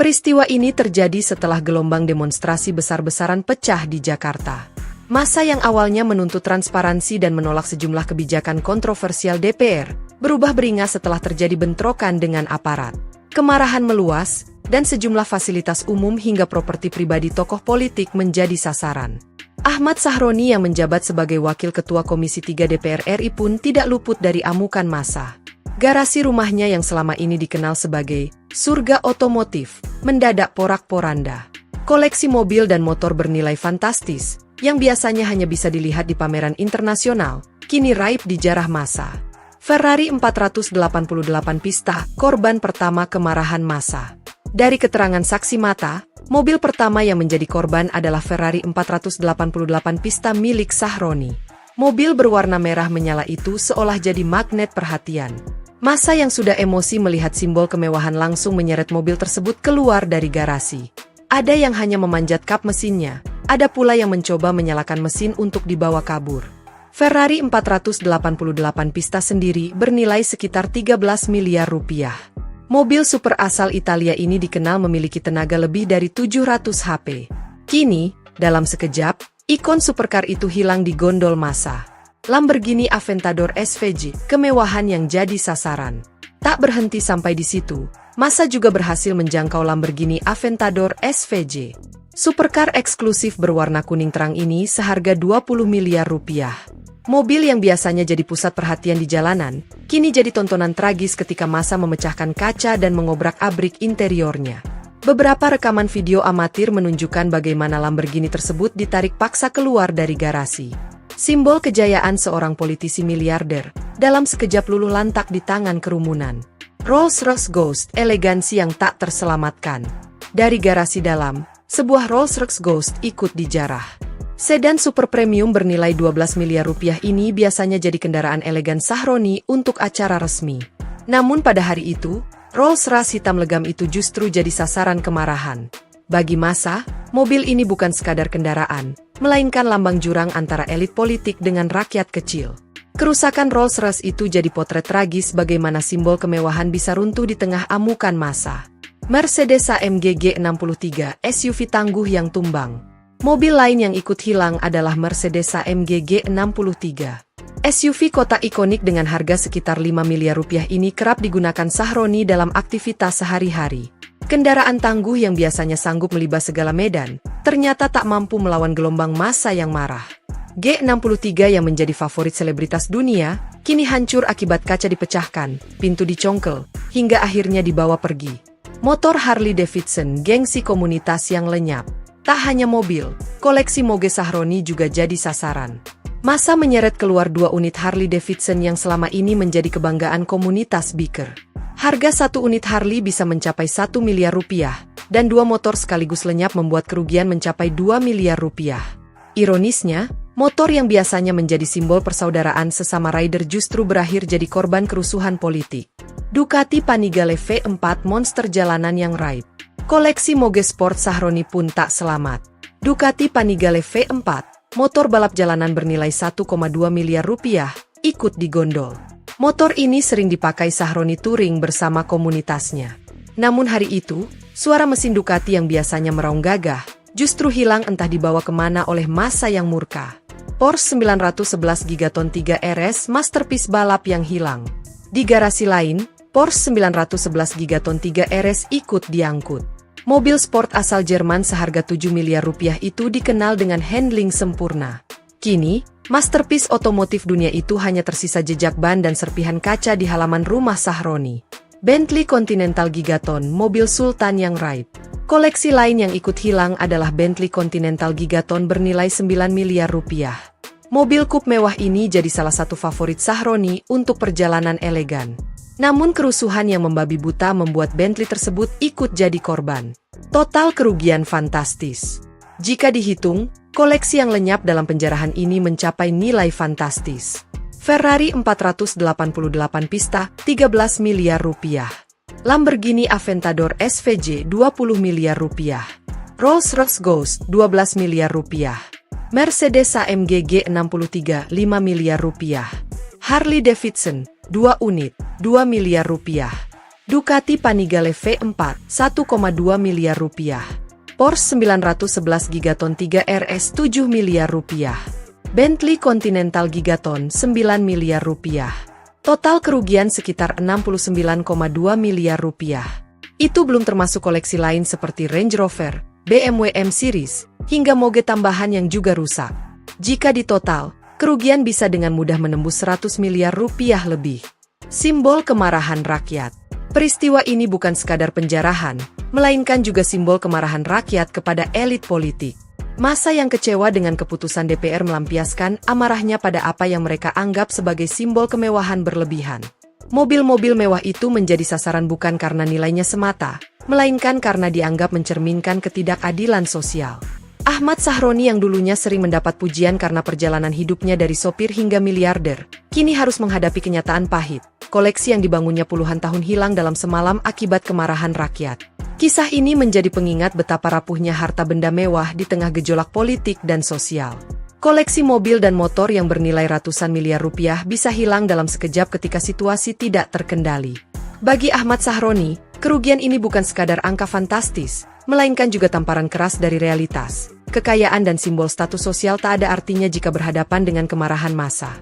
Peristiwa ini terjadi setelah gelombang demonstrasi besar-besaran pecah di Jakarta. Massa yang awalnya menuntut transparansi dan menolak sejumlah kebijakan kontroversial DPR, berubah beringas setelah terjadi bentrokan dengan aparat. Kemarahan meluas, dan sejumlah fasilitas umum hingga properti pribadi tokoh politik menjadi sasaran. Ahmad Sahroni yang menjabat sebagai Wakil Ketua Komisi 3 DPR RI pun tidak luput dari amukan massa. Garasi rumahnya yang selama ini dikenal sebagai surga otomotif, mendadak porak-poranda. Koleksi mobil dan motor bernilai fantastis, yang biasanya hanya bisa dilihat di pameran internasional, kini raib di jarah massa. Ferrari 488 Pista, korban pertama kemarahan massa. Dari keterangan saksi mata, mobil pertama yang menjadi korban adalah Ferrari 488 Pista milik Sahroni. Mobil berwarna merah menyala itu seolah jadi magnet perhatian. Massa yang sudah emosi melihat simbol kemewahan langsung menyeret mobil tersebut keluar dari garasi. Ada yang hanya memanjat kap mesinnya, ada pula yang mencoba menyalakan mesin untuk dibawa kabur. Ferrari 488 Pista sendiri bernilai sekitar 13 miliar rupiah. Mobil super asal Italia ini dikenal memiliki tenaga lebih dari 700 HP. Kini, dalam sekejap, ikon supercar itu hilang di gondol massa. Lamborghini Aventador SVJ, kemewahan yang jadi sasaran. Tak berhenti sampai di situ, massa juga berhasil menjangkau Lamborghini Aventador SVJ. Supercar eksklusif berwarna kuning terang ini seharga 20 miliar rupiah. Mobil yang biasanya jadi pusat perhatian di jalanan, kini jadi tontonan tragis ketika massa memecahkan kaca dan mengobrak-abrik interiornya. Beberapa rekaman video amatir menunjukkan bagaimana Lamborghini tersebut ditarik paksa keluar dari garasi. Simbol kejayaan seorang politisi miliarder, dalam sekejap luluh lantak di tangan kerumunan. Rolls-Royce Ghost, elegansi yang tak terselamatkan. Dari garasi dalam, sebuah Rolls-Royce Ghost ikut dijarah. Sedan super premium bernilai 12 miliar rupiah ini biasanya jadi kendaraan elegan Sahroni untuk acara resmi. Namun pada hari itu, Rolls-Royce hitam legam itu justru jadi sasaran kemarahan. Bagi massa, mobil ini bukan sekadar kendaraan, melainkan lambang jurang antara elit politik dengan rakyat kecil. Kerusakan Rolls-Royce itu jadi potret tragis bagaimana simbol kemewahan bisa runtuh di tengah amukan massa. Mercedes AMG G63, SUV tangguh yang tumbang. Mobil lain yang ikut hilang adalah Mercedes AMG G63. SUV kotak ikonik dengan harga sekitar 5 miliar rupiah ini kerap digunakan Sahroni dalam aktivitas sehari-hari. Kendaraan tangguh yang biasanya sanggup melibas segala medan, ternyata tak mampu melawan gelombang massa yang marah. G63 yang menjadi favorit selebritas dunia, kini hancur akibat kaca dipecahkan, pintu dicongkel, hingga akhirnya dibawa pergi. Motor Harley Davidson, gengsi komunitas yang lenyap. Tak hanya mobil, koleksi moge Sahroni juga jadi sasaran. Massa menyeret keluar 2 unit Harley Davidson yang selama ini menjadi kebanggaan komunitas biker. Harga 1 unit Harley bisa mencapai 1 miliar rupiah, dan 2 motor sekaligus lenyap membuat kerugian mencapai 2 miliar rupiah. Ironisnya, motor yang biasanya menjadi simbol persaudaraan sesama rider justru berakhir jadi korban kerusuhan politik. Ducati Panigale V4 monster jalanan yang raib. Koleksi moge sport Sahroni pun tak selamat. Ducati Panigale V4, motor balap jalanan bernilai 1,2 miliar rupiah, ikut digondol. Motor ini sering dipakai Sahroni touring bersama komunitasnya. Namun hari itu, suara mesin Ducati yang biasanya meraung gagah, justru hilang entah dibawa kemana oleh massa yang murka. Porsche 911 Gigaton 3 RS masterpiece balap yang hilang. Di garasi lain, Porsche 911 Gigaton 3 RS ikut diangkut. Mobil sport asal Jerman seharga 7 miliar rupiah itu dikenal dengan handling sempurna. Kini, masterpiece otomotif dunia itu hanya tersisa jejak ban dan serpihan kaca di halaman rumah Sahroni. Bentley Continental Gigaton, mobil sultan yang raib. Koleksi lain yang ikut hilang adalah Bentley Continental Gigaton bernilai 9 miliar rupiah. Mobil coupe mewah ini jadi salah satu favorit Sahroni untuk perjalanan elegan. Namun kerusuhan yang membabi buta membuat Bentley tersebut ikut jadi korban. Total kerugian fantastis. Jika dihitung, koleksi yang lenyap dalam penjarahan ini mencapai nilai fantastis. Ferrari 488 Pista, 13 miliar rupiah. Lamborghini Aventador SVJ, 20 miliar rupiah. Rolls-Royce Ghost, 12 miliar rupiah. Mercedes AMG G63, 5 miliar rupiah. Harley Davidson, 2 unit, 2 miliar rupiah. Ducati Panigale V4, 1,2 miliar rupiah. Porsche 911 Gigaton 3 RS 7 miliar rupiah. Bentley Continental Gigaton 9 miliar rupiah. Total kerugian sekitar 69,2 miliar rupiah. Itu belum termasuk koleksi lain seperti Range Rover, BMW M Series, hingga moge tambahan yang juga rusak. Jika ditotal, kerugian bisa dengan mudah menembus 100 miliar rupiah lebih. Simbol kemarahan rakyat. Peristiwa ini bukan sekadar penjarahan, melainkan juga simbol kemarahan rakyat kepada elit politik. Massa yang kecewa dengan keputusan DPR melampiaskan amarahnya pada apa yang mereka anggap sebagai simbol kemewahan berlebihan. Mobil-mobil mewah itu menjadi sasaran bukan karena nilainya semata, melainkan karena dianggap mencerminkan ketidakadilan sosial. Ahmad Sahroni yang dulunya sering mendapat pujian karena perjalanan hidupnya dari sopir hingga miliarder, kini harus menghadapi kenyataan pahit. Koleksi yang dibangunnya puluhan tahun hilang dalam semalam akibat kemarahan rakyat. Kisah ini menjadi pengingat betapa rapuhnya harta benda mewah di tengah gejolak politik dan sosial. Koleksi mobil dan motor yang bernilai ratusan miliar rupiah bisa hilang dalam sekejap ketika situasi tidak terkendali. Bagi Ahmad Sahroni, kerugian ini bukan sekadar angka fantastis, melainkan juga tamparan keras dari realitas. Kekayaan dan simbol status sosial tak ada artinya jika berhadapan dengan kemarahan massa.